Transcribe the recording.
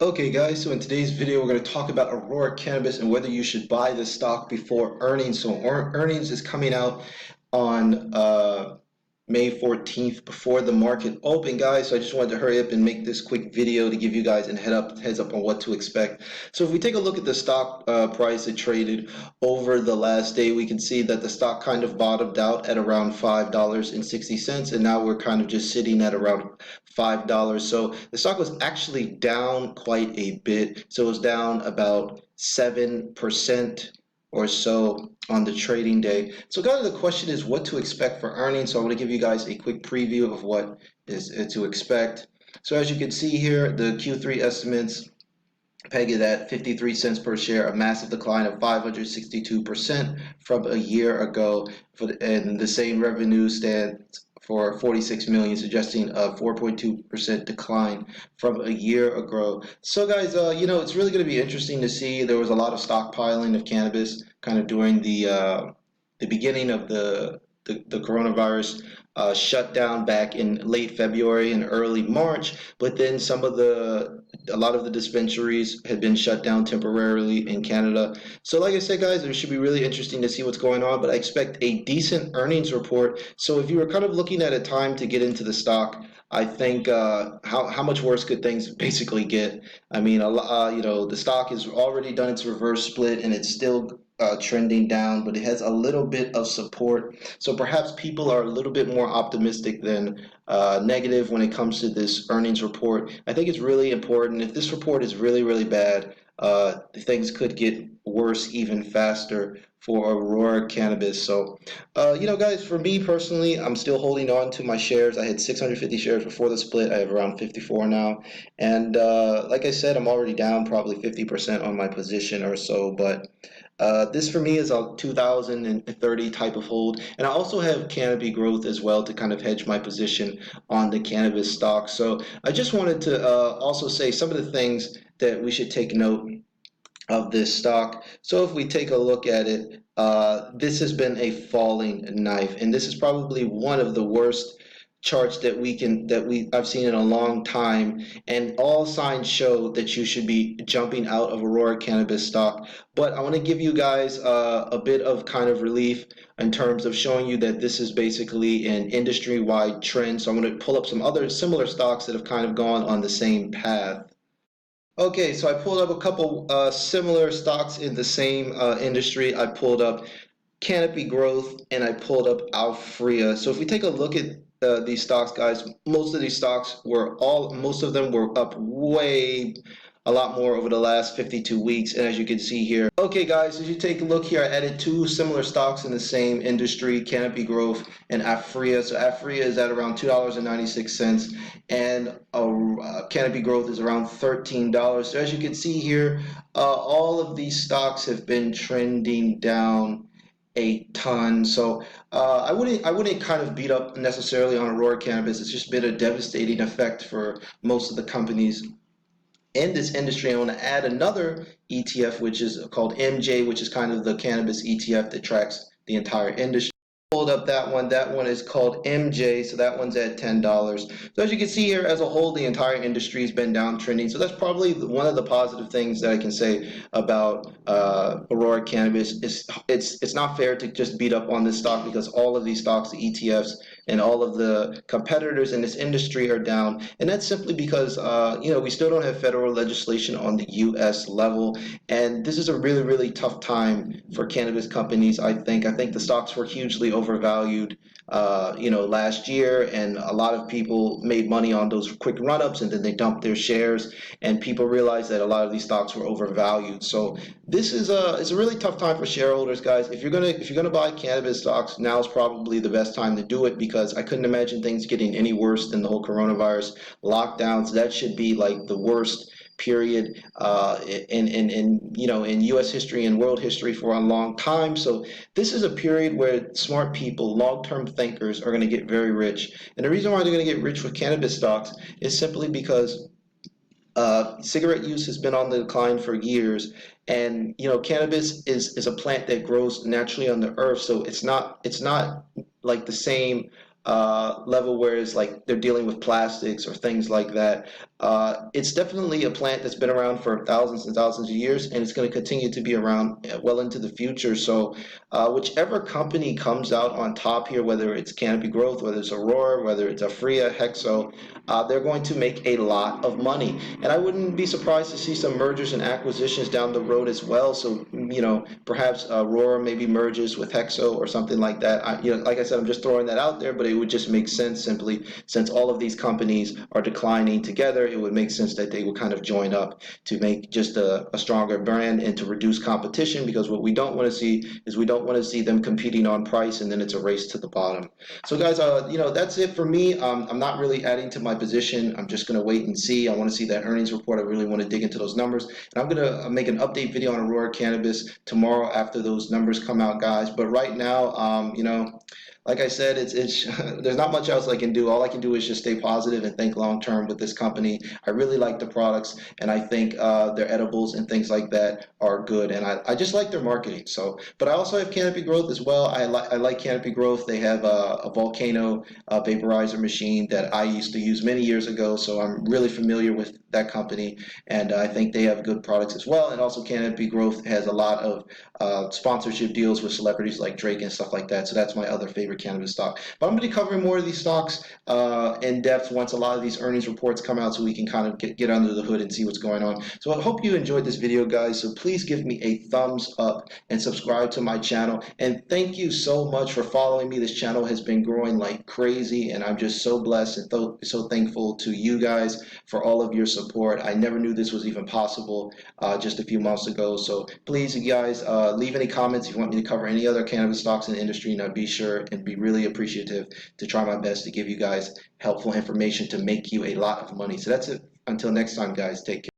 Okay guys, so in today's video we're going to talk about Aurora Cannabis and whether you should buy the stock before earnings. So earnings is coming out on May 14th before the market open, guys. So I just wanted to hurry up and make this quick video to give you guys a heads up on what to expect. So if we take a look at the stock price it traded over the last day, we can see that the stock kind of bottomed out at around $5.60, and now we're kind of just sitting at around $5. So the stock was actually down quite a bit. So it was down about 7% or so on the trading day. So guys, the question is what to expect for earnings. So I want to give you guys a quick preview of what is to expect. So as you can see here, the Q3 estimates peg it at 53 cents per share, a massive decline of 562% from a year ago. And the same revenue stands for 46 million, suggesting a 4.2% decline from a year ago. So guys, it's really going to be interesting to see. There was a lot of stockpiling of cannabis kind of during the beginning of the coronavirus shutdown back in late February and early March, but then a lot of the dispensaries had been shut down temporarily in Canada. So like I said, guys, it should be really interesting to see what's going on, but I expect a decent earnings report. So if you were kind of looking at a time to get into the stock, I think how much worse could things basically get? I mean, the stock has already done its reverse split and it's still trending down, but it has a little bit of support. So perhaps people are a little bit more optimistic than negative when it comes to this earnings report. I think it's really important. If this report is really, really bad, things could get worse even faster for Aurora Cannabis. So, guys, for me personally, I'm still holding on to my shares. I had 650 shares before the split. I have around 54 now. And like I said, I'm already down probably 50% on my position or so. But this for me is a 2030 type of hold. And I also have Canopy Growth as well to kind of hedge my position on the cannabis stock. So I just wanted to also say some of the things that we should take note of this stock. So if we take a look at it, this has been a falling knife, and this is probably one of the worst charts I've seen in a long time, and all signs show that you should be jumping out of Aurora Cannabis stock. But I want to give you guys a bit of kind of relief in terms of showing you that this is basically an industry-wide trend. So I'm going to pull up some other similar stocks that have kind of gone on the same path. Okay, so I pulled up a couple similar stocks in the same industry. I pulled up Canopy Growth and I pulled up Alfrea. So if we take a look at these stocks, guys, most of them were up way a lot more over the last 52 weeks. And as you can see here, okay, guys, as you take a look here, I added two similar stocks in the same industry, Canopy Growth and Alfrea. So Alfrea is at around $2.96 and Canopy Growth is around $13. So as you can see here, all of these stocks have been trending down a ton. So I wouldn't kind of beat up necessarily on Aurora Cannabis. It's just been a devastating effect for most of the companies in this industry. I want to add another ETF, which is called MJ, which is kind of the cannabis ETF that tracks the entire industry. Pulled up that one. That one is called MJ, so that one's at $10. So as you can see here, as a whole, the entire industry has been downtrending. So that's probably one of the positive things that I can say about Aurora Cannabis. It's not fair to just beat up on this stock because all of these stocks, the ETFs, and all of the competitors in this industry are down, and that's simply because we still don't have federal legislation on the U.S. level, and this is a really, really tough time for cannabis companies. I think the stocks were hugely overvalued last year, and a lot of people made money on those quick run-ups, and then they dumped their shares, and people realized that a lot of these stocks were overvalued. So this is it's a really tough time for shareholders, guys. If you're gonna buy cannabis stocks, now is probably the best time to do it because I couldn't imagine things getting any worse than the whole coronavirus lockdowns. That should be like the worst period in U.S. history and world history for a long time. So this is a period where smart people, long-term thinkers, are going to get very rich. And the reason why they're going to get rich with cannabis stocks is simply because cigarette use has been on the decline for years, and cannabis is a plant that grows naturally on the earth, so it's not like the same level where it's like they're dealing with plastics or things like that. It's definitely a plant that's been around for thousands and thousands of years, and it's going to continue to be around well into the future. So, whichever company comes out on top here, whether it's Canopy Growth, whether it's Aurora, whether it's Afria, Hexo, they're going to make a lot of money. And I wouldn't be surprised to see some mergers and acquisitions down the road as well. So, perhaps Aurora maybe merges with Hexo or something like that. Like I said, I'm just throwing that out there, but it would just make sense simply since all of these companies are declining together. It would make sense that they would kind of join up to make just a stronger brand and to reduce competition, because what we don't want to see is we don't want to see them competing on price and then it's a race to the bottom. So guys, that's it for me. I'm not really adding to my position. I'm just going to wait and see. I want to see that earnings report. I really want to dig into those numbers. And I'm going to make an update video on Aurora Cannabis tomorrow after those numbers come out, guys. But right now, like I said, it's there's not much else I can do. All I can do is just stay positive and think long term with this company. I really like the products, and I think their edibles and things like that are good, and I just like their marketing. So, but I also have Canopy Growth as well. I like Canopy Growth. They have a Volcano vaporizer machine that I used to use many years ago, so I'm really familiar with that company, and I think they have good products as well. And also, Canopy Growth has a lot of sponsorship deals with celebrities like Drake and stuff like that. So that's my other favorite cannabis stock. But I'm going to be covering more of these stocks in depth once a lot of these earnings reports come out, so we can kind of get under the hood and see what's going on. So I hope you enjoyed this video, guys. So please give me a thumbs up and subscribe to my channel. And thank you so much for following me. This channel has been growing like crazy, and I'm just so blessed and so thankful to you guys for all of your support. I never knew this was even possible just a few months ago. So please, you guys, leave any comments if you want me to cover any other cannabis stocks in the industry, and I'd be sure and be really appreciative to try my best to give you guys helpful information to make you a lot of money. So that's it. Until next time, guys, take care.